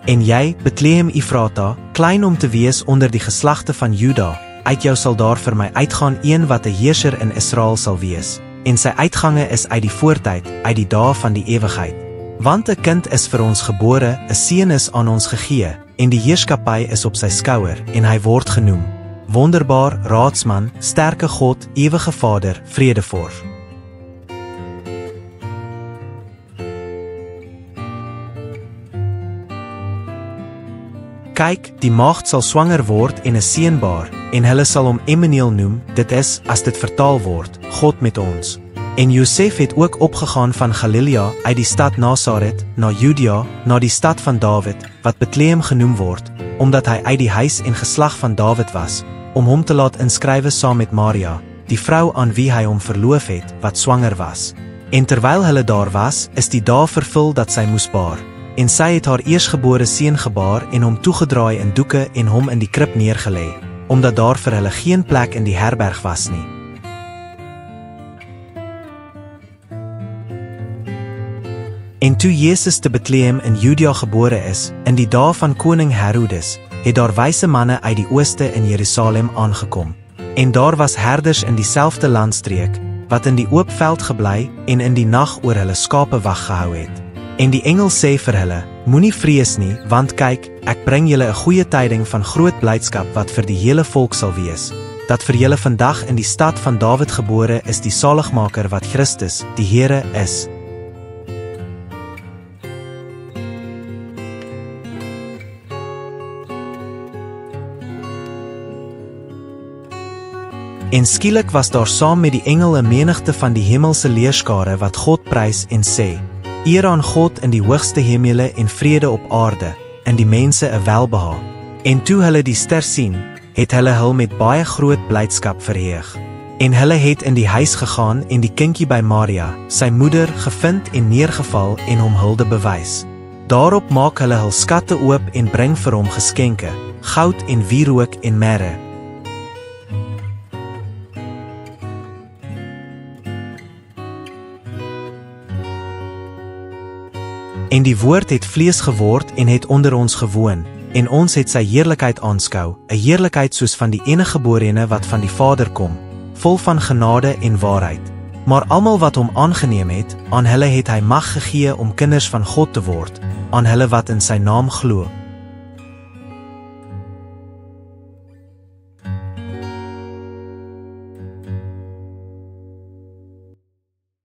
En jy, Bethlehem Efrata, klein om te wees onder die geslagte van Juda, uit jou sal daar vir my uitgaan een wat 'n heerser in Israel sal wees, en sy uitgange is uit die voortyd, uit die dae van die ewigheid. Want 'n kind is vir ons gebore, 'n seun is aan ons gegee, en die heerskappy is op sy skouer, en hy word genoem Wonderbaar, Raadsman, Sterke God, Ewige Vader, Vredevorst. Kyk, die maagd sal swanger word en 'n seun baar, en hulle sal hom Emmanuel noem, dit is, as dit vertaal word, God met ons. En Josef het ook opgegaan van Galilea, uit die stad Nasaret, na Judea, na die stad van Dawid, wat Bethlehem genoem word, omdat hy uit die huis en geslag van Dawid was, om hom te laat inskrywe saam met Maria, die vrou aan wie hy hom verloof het, wat swanger was. En terwyl hulle daar was, is die dae vervul dat sy moes baar. En sy het haar eersgebore seun gebaar en hom toegedraai in doeke en hom in die krib neergelê, omdat daar vir hulle geen plek in die herberg was nie. En toe Jesus te Bethlehem in Judea gebore is, in die dae van koning Herodes, het daar wyse manne uit die ooste in Jerusalem aangekom. En daar was herders in dieselfde landstreek, wat in die oop veld gebly en in die nag oor hulle skape wag gehou het. En die engel sê vir hulle, moenie vrees nie, want kyk, ek bring julle 'n goeie tyding van groot blydskap wat vir die hele volk sal wees, dat vir julle vandag in die stad van Dawid gebore is die saligmaker wat Christus, die Here, is. En skielik was daar saam met die engel 'n menigte van die hemelse leerskare wat God prys en sê, Eer aan God in die hoogste hemele en vrede op aarde, in die mense 'n welbehae. En toe hulle die ster sien, het hulle hul met baie groot blydskap verheug. En hulle het in die huis gegaan en die kindjie by Maria, sy moeder, gevind en neergeval en hom hulde bewys. Daarop maak hulle hul skatte oop en bring vir hom geskenke, goud en wierook en merre. En die woord het vlees geword en het onder ons gewoon, en ons het sy heerlikheid aanskou, 'n heerlikheid soos van die eniggeborene wat van die Vader kom, vol van genade en waarheid. Maar almal wat hom aangeneem het, aan hulle het hy mag gegee om kinders van God te word, aan hulle wat in sy naam glo.